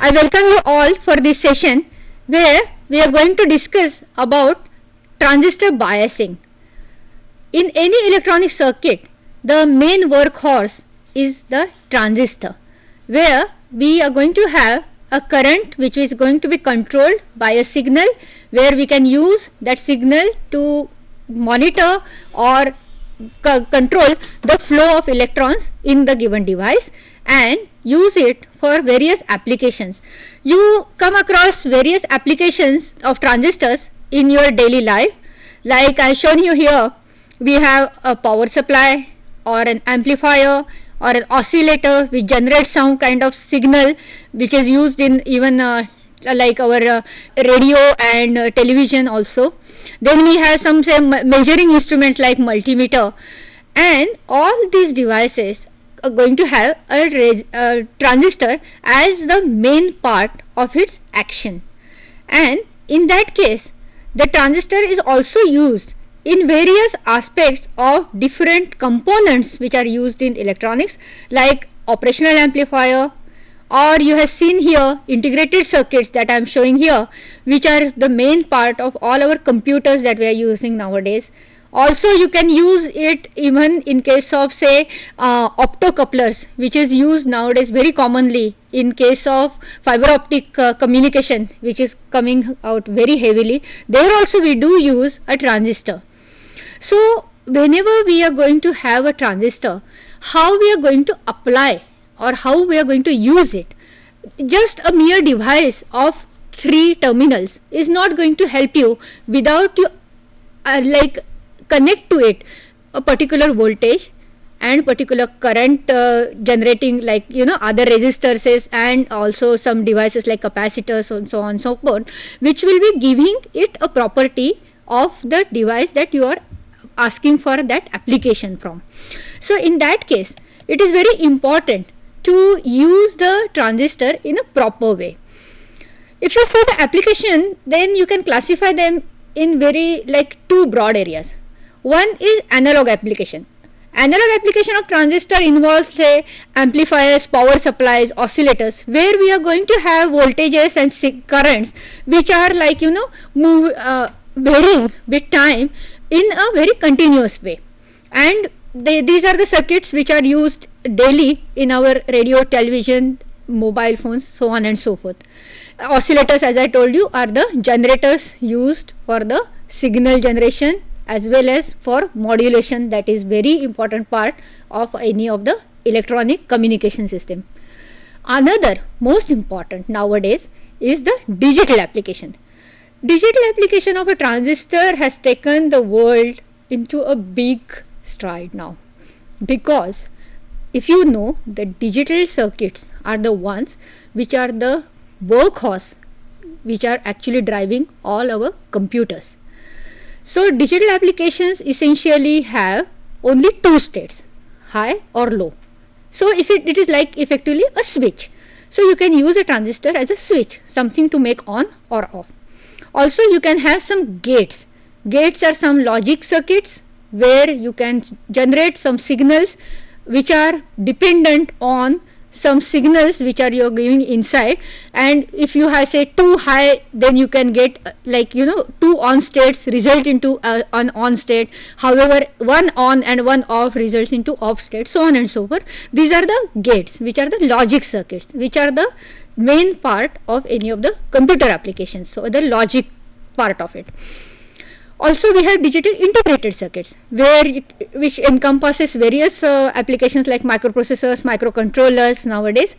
I welcome you all for this session where we are going to discuss about transistor biasing. In any electronic circuit, the main workhorse is the transistor, where we are going to have a current which is going to be controlled by a signal, where we can use that signal to monitor or control the flow of electrons in the given device and use it for various applications. You come across various applications of transistors in your daily life. Like I have shown you here, we have a power supply or an amplifier or an oscillator which generates some kind of signal which is used in even like our radio and television also. Then we have some measuring instruments like multimeter, and all these devices are going to have a transistor as the main part of its action. And in that case, the transistor is also used in various aspects of different components which are used in electronics, like operational amplifier, or you have seen here integrated circuits that I am showing here, which are the main part of all our computers that we are using nowadays. Also, you can use it even in case of say optocouplers, which is used nowadays very commonly in case of fiber optic communication, which is coming out very heavily. There also we do use a transistor. So whenever we are going to have a transistor, how we are going to apply or how we are going to use it? Just a mere device of 3 terminals is not going to help you without you like connect to it a particular voltage and particular current generating, like other resistors and also some devices like capacitors and so on and so forth, which will be giving it a property of the device that you are asking for that application from. So in that case, it is very important to use the transistor in a proper way. If you see the application, then you can classify them in very like 2 broad areas. One is analog application. Analog application of transistor involves say amplifiers, power supplies, oscillators, where we are going to have voltages and currents which are like varying with time in a very continuous way, and these are the circuits which are used daily in our radio, television, mobile phones, so on and so forth. Oscillators, as I told you, are the generators used for the signal generation as well as for modulation. That is very important part of any of the electronic communication system. Another most important nowadays is the digital application. Digital application of a transistor has taken the world into a big stride now, because if you know, the digital circuits are the ones which are the workhorse which are actually driving all our computers. So digital applications essentially have only 2 states, high or low. So if it is like effectively a switch, so you can use a transistor as a switch, something to make on or off. Also you can have some gates. Gates are some logic circuits where you can generate some signals which are dependent on some signals which are you're giving inside, and if you have say 2 high, then you can get like 2 on states result into an on state. However, 1 on and 1 off results into off state, so on and so forth. These are the gates which are the logic circuits, which are the main part of any of the computer applications, so the logic part of it. Also we have digital integrated circuits, which encompasses various applications like microprocessors, microcontrollers nowadays,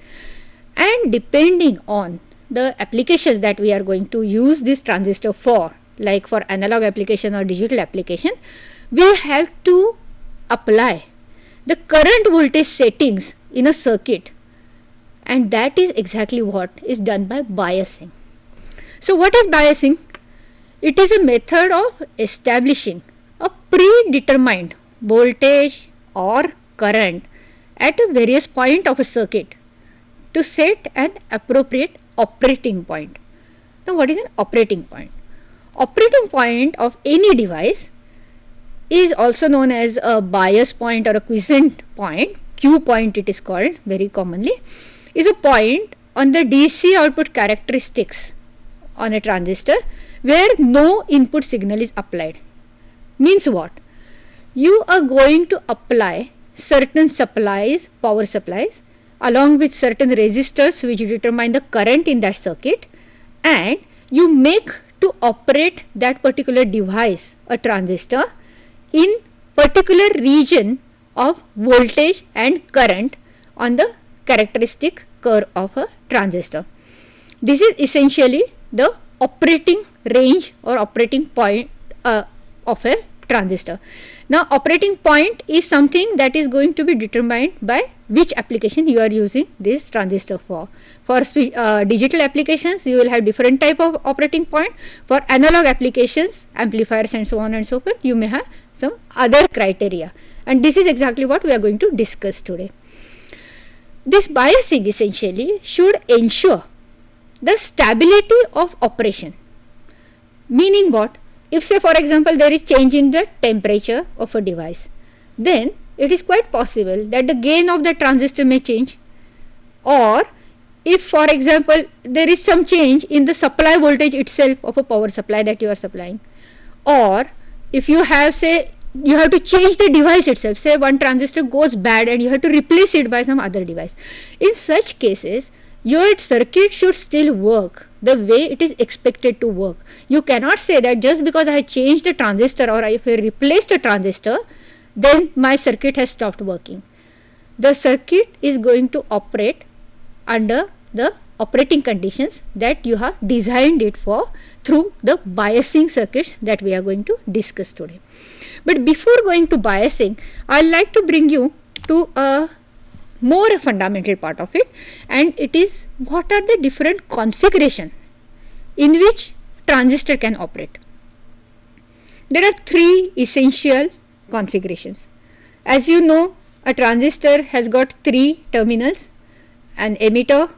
and depending on the applications that we are going to use this transistor for, like for analog application or digital application, we have to apply the current voltage settings in a circuit, and that is exactly what is done by biasing. So what is biasing? It is a method of establishing a predetermined voltage or current at a various point of a circuit to set an appropriate operating point. Now what is an operating point? Operating point of any device is also known as a bias point or a quiescent point. Q point it is called very commonly, is a point on the DC output characteristics on a transistor where no input signal is applied. Means what? You are going to apply certain supplies, power supplies, along with certain resistors which determine the current in that circuit, and you make to operate that particular device, a transistor, in particular region of voltage and current on the characteristic curve of a transistor. This is essentially the operating range or operating point of a transistor. Now, operating point is something that is going to be determined by which application you are using this transistor for. For digital applications, you will have different type of operating point. For analog applications, amplifiers and so on and so forth, you may have some other criteria. And this is exactly what we are going to discuss today. This biasing essentially should ensure the stability of operation. Meaning what? If say for example there is change in the temperature of a device, then it is quite possible that the gain of the transistor may change. Or if for example there is some change in the supply voltage itself of a power supply that you are supplying, or if you have say you have to change the device itself, say one transistor goes bad and you have to replace it by some other device. In such cases, your circuit should still work the way it is expected to work. You cannot say that just because I changed the transistor or if I replaced the transistor, then my circuit has stopped working. The circuit is going to operate under the operating conditions that you have designed it for through the biasing circuits that we are going to discuss today. But before going to biasing, I would like to bring you to a more fundamental part of it, and it is what are the different configuration in which transistor can operate. There are three essential configurations. As you know, a transistor has got three terminals: an emitter,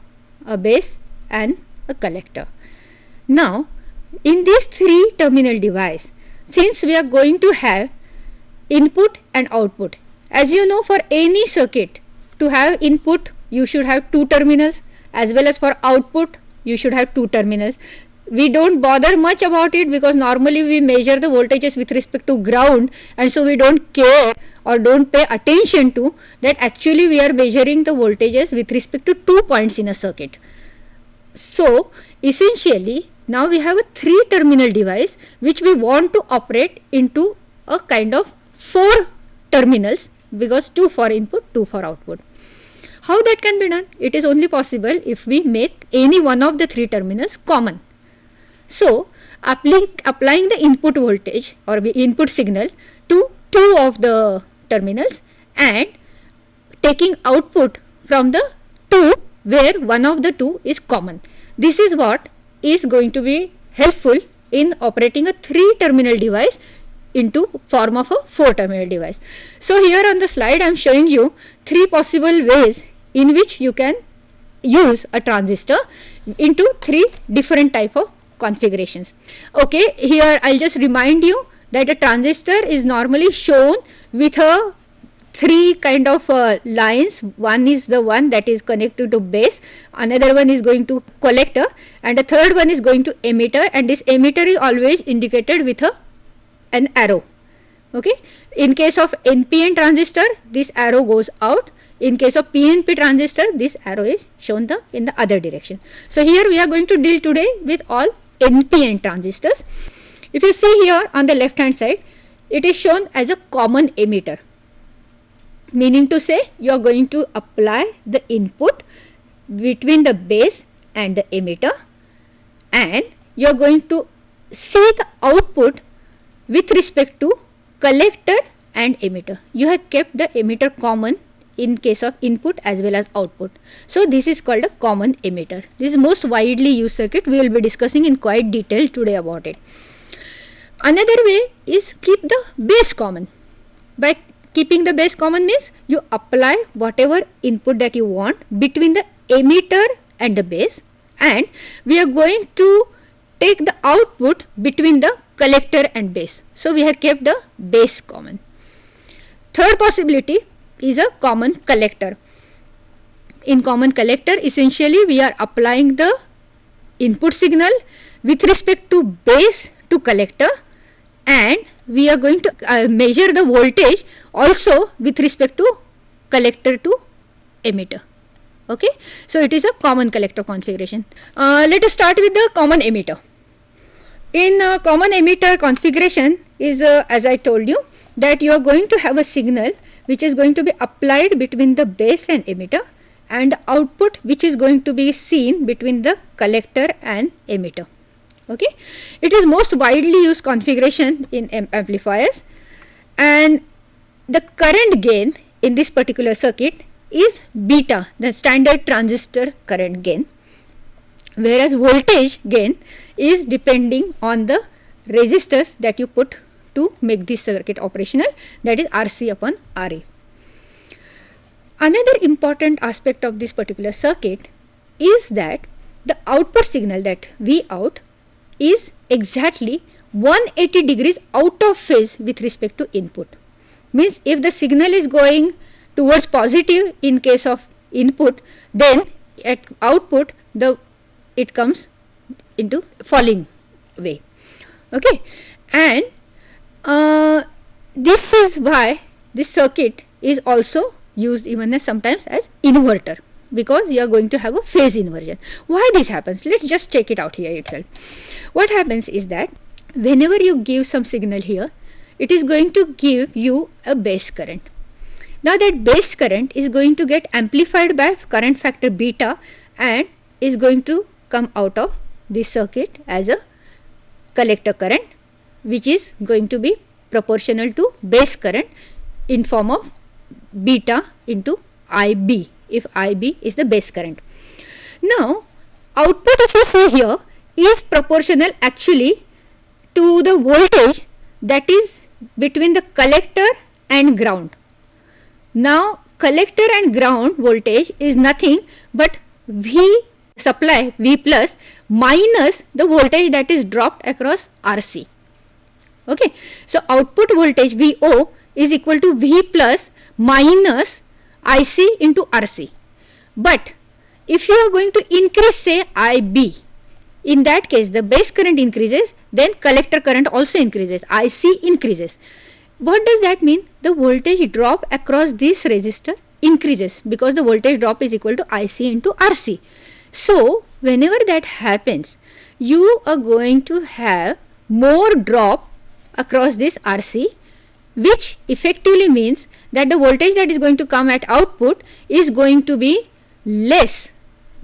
a base and a collector. Now, in this three terminal device, since we are going to have input and output, as you know, for any circuit, to have input you should have two terminals, as well as for output you should have two terminals. We don't bother much about it because normally we measure the voltages with respect to ground, and so we don't care or don't pay attention to that actually we are measuring the voltages with respect to 2 points in a circuit. So essentially now we have a three terminal device which we want to operate into a kind of four terminals, because two for input, two for output. How that can be done? It is only possible if we make any one of the three terminals common. So, applying the input voltage or the input signal to two of the terminals and taking output from the two where one of the two is common. This is what is going to be helpful in operating a three terminal device into form of a four terminal device. So, here on the slide I am showing you three possible ways in which you can use a transistor into three different type of configurations. Okay, here I'll just remind you that a transistor is normally shown with a three kind of lines. One is the one that is connected to base, another one is going to collector, and the third one is going to emitter, and this emitter is always indicated with an arrow. Okay, in case of NPN transistor, this arrow goes out. In case of PNP transistor, this arrow is shown in the other direction. So here we are going to deal today with all NPN transistors. If you see here on the left hand side, it is shown as a common emitter, meaning to say you are going to apply the input between the base and the emitter, and you are going to see the output with respect to collector and emitter. You have kept the emitter common in case of input as well as output. So this is called a common emitter. This is most widely used circuit. We will be discussing in quite detail today about it. Another way is keep the base common. By keeping the base common means you apply whatever input that you want between the emitter and the base, and we are going to take the output between the collector and base. So we have kept the base common. Third possibility is a common collector. in common collector, essentially we are applying the input signal with respect to base to collector, and we are going to measure the voltage also with respect to collector to emitter. Okay, so it is a common collector configuration. Let us start with the common emitter. In common emitter configuration is as I told you, that you are going to have a signal which is going to be applied between the base and emitter, and the output which is going to be seen between the collector and emitter. Okay, it is most widely used configuration in amplifiers, and the current gain in this particular circuit is beta, the standard transistor current gain, whereas voltage gain is depending on the resistors that you put to make this circuit operational, that is RC upon RA. Another important aspect of this particular circuit is that the output signal, that V out, is exactly 180 degrees out of phase with respect to input. Means if the signal is going towards positive in case of input, then at output it comes into falling way. Okay, and this is why this circuit is also used even as sometimes as inverter, because you are going to have a phase inversion. Why this happens? Let's just check it out here itself. What happens is that whenever you give some signal here, it is going to give you a base current. Now that base current is going to get amplified by current factor beta and is going to come out of this circuit as a collector current, which is going to be proportional to base current in form of beta into IB, if IB is the base current. Now output, if you see here, is proportional actually to the voltage that is between the collector and ground. Now collector and ground voltage is nothing but V supply, V plus, minus the voltage that is dropped across RC. Okay, so output voltage VO is equal to V plus minus IC into RC. But if you are going to increase, say, IB, in that case the base current increases, then collector current also increases, IC increases. What does that mean? The voltage drop across this resistor increases, because the voltage drop is equal to IC into RC. So whenever that happens, you are going to have more drop across this RC, which effectively means that the voltage that is going to come at output is going to be less,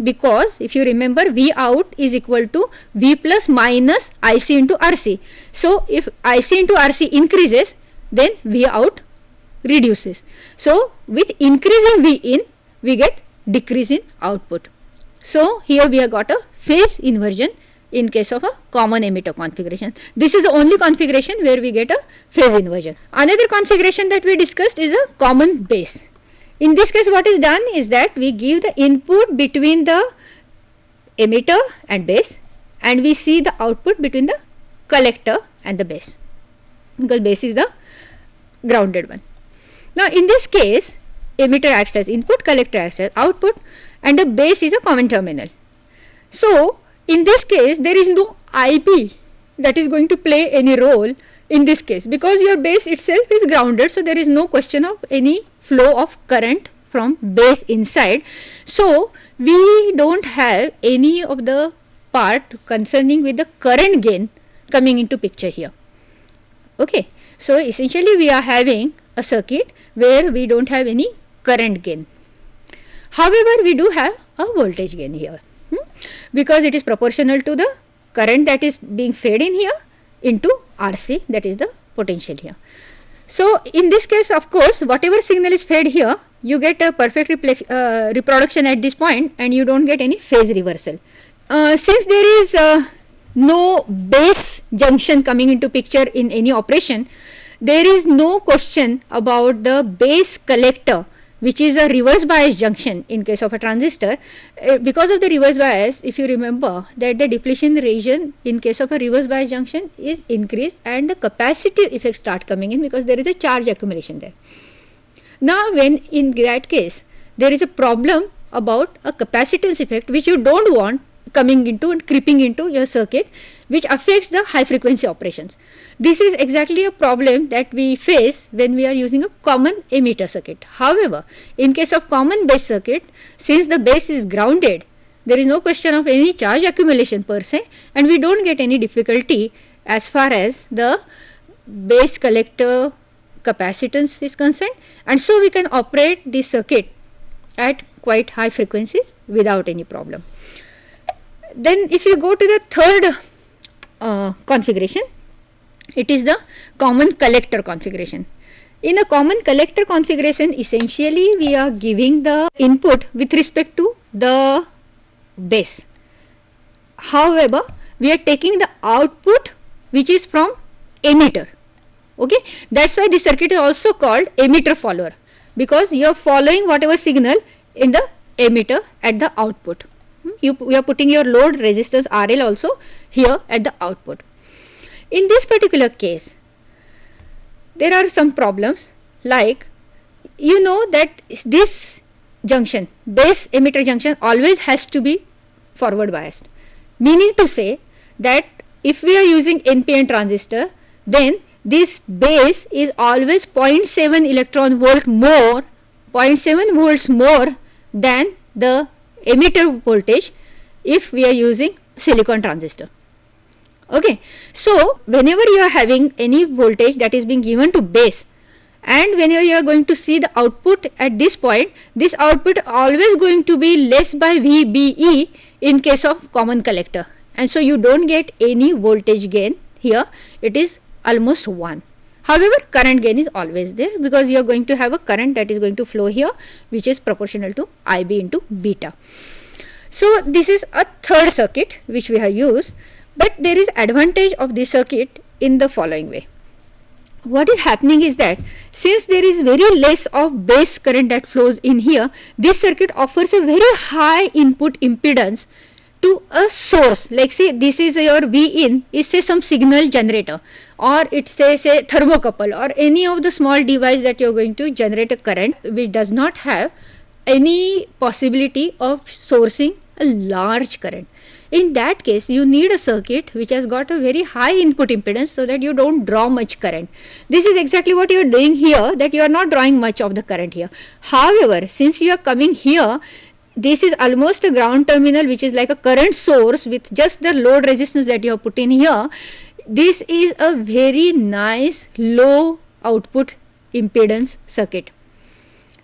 because if you remember, V out is equal to V plus minus IC into RC. So if IC into RC increases, then V out reduces. So with increasing V in, we get decrease in output. So here we have got a phase inversion in case of a common emitter configuration. This is the only configuration where we get a phase inversion. Another configuration that we discussed is a common base. In this case, what is done is that we give the input between the emitter and base, and we see the output between the collector and the base, because base is the grounded one. Now in this case, emitter acts as input, collector acts as output, and the base is a common terminal. So in this case, there is no IB that is going to play any role in this case, because your base itself is grounded, so there is no question of any flow of current from base inside. So we don't have any of the part concerning with the current gain coming into picture here. Okay, so essentially we are having a circuit where we don't have any current gain. However, we do have a voltage gain here, because it is proportional to the current that is being fed in here into RC, that is the potential here. So in this case, of course, whatever signal is fed here, you get a perfect reproduction at this point, and you don't get any phase reversal. Since there is no base junction coming into picture in any operation, there is no question about the base collector, which is a reverse bias junction in case of a transistor. Because of the reverse bias, if you remember that the depletion region in case of a reverse bias junction is increased, and the capacitive effects start coming in because there is a charge accumulation there. Now when in that case there is a problem about a capacitance effect which you don't want coming into and creeping into your circuit, which affects the high frequency operations. This is exactly a problem that we face when we are using a common emitter circuit. However, in case of common base circuit, since the base is grounded, there is no question of any charge accumulation per se, and we don't get any difficulty as far as the base collector capacitance is concerned, and so we can operate this circuit at quite high frequencies without any problem. Then if you go to the third configuration, it is the common collector configuration. In a common collector configuration, essentially we are giving the input with respect to the base. However, we are taking the output which is from emitter. Okay, that's why the circuit is also called emitter follower, because you are following whatever signal in the emitter at the output. You are putting your load resistance RL also here at the output. In this particular case, there are some problems, like you know that this junction, base emitter junction, always has to be forward biased, meaning to say that if we are using NPN transistor, then this base is always 0.7 electron volt more, 0.7 volts more than the emitter voltage if we are using silicon transistor. Okay, so whenever you are having any voltage that is being given to base, and whenever you are going to see the output at this point, this output always going to be less by VBE in case of common collector, and so you don't get any voltage gain here. It is almost 1. However, current gain is always there, because you are going to have a current that is going to flow here, which is proportional to IB into beta. So this is a third circuit which we have used, but there is advantage of this circuit in the following way. What is happening is that since there is very less of base current that flows in here, this circuit offers a very high input impedance to a source. Like say this is your V in is say some signal generator, or it's say thermocouple, or any of the small device that you are going to generate a current which does not have any possibility of sourcing a large current. In that case, you need a circuit which has got a very high input impedance so that you don't draw much current. This is exactly what you are doing here, that you are not drawing much of the current here. However, since you are coming here, this is almost a ground terminal which is like a current source with just the load resistance that you have put in here. This is a very nice low output impedance circuit,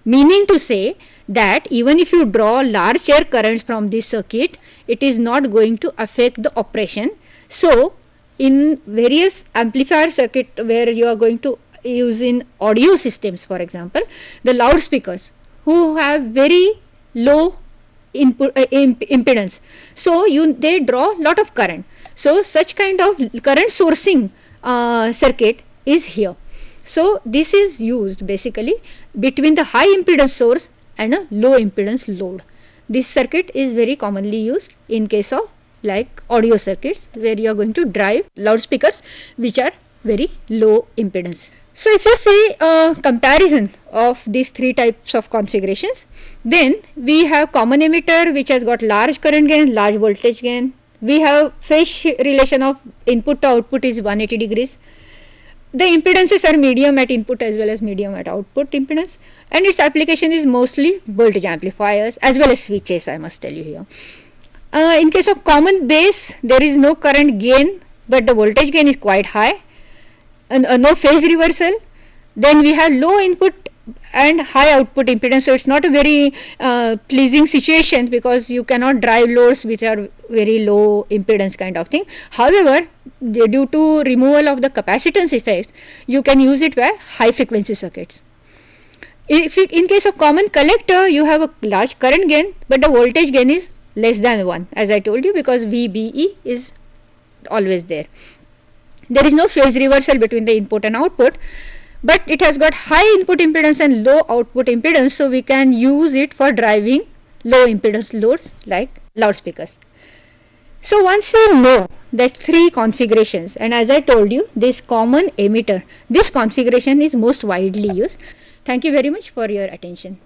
meaning to say that even if you draw larger currents from this circuit, it is not going to affect the operation. So in various amplifier circuit where you are going to use in audio systems, for example, the loudspeakers who have very low input impedance, so they draw lot of current. So such kind of current sourcing circuit is here. So this is used basically between the high impedance source and a low impedance load. This circuit is very commonly used in case of like audio circuits where you are going to drive loudspeakers which are very low impedance. So if you see a comparison of these three types of configurations, then we have common emitter which has got large current gain, large voltage gain. We have phase relation of input to output is 180 degrees. The impedances are medium at input as well as medium at output impedance, and its application is mostly voltage amplifiers as well as switches, I must tell you here. In case of common base, there is no current gain, but the voltage gain is quite high, and no phase reversal. Then we have low input and high output impedance, so it's not a very pleasing situation because you cannot drive loads which are very low impedance kind of thing. However, due to removal of the capacitance effects, you can use it for high frequency circuits. If in case of common collector, you have a large current gain, but the voltage gain is less than 1, as I told you, because VBE is always there. There is no phase reversal between the input and output, but it has got high input impedance and low output impedance, so we can use it for driving low impedance loads like loudspeakers. So once we know there's 3 configurations, and as I told you, this common emitter, this configuration is most widely used. Thank you very much for your attention.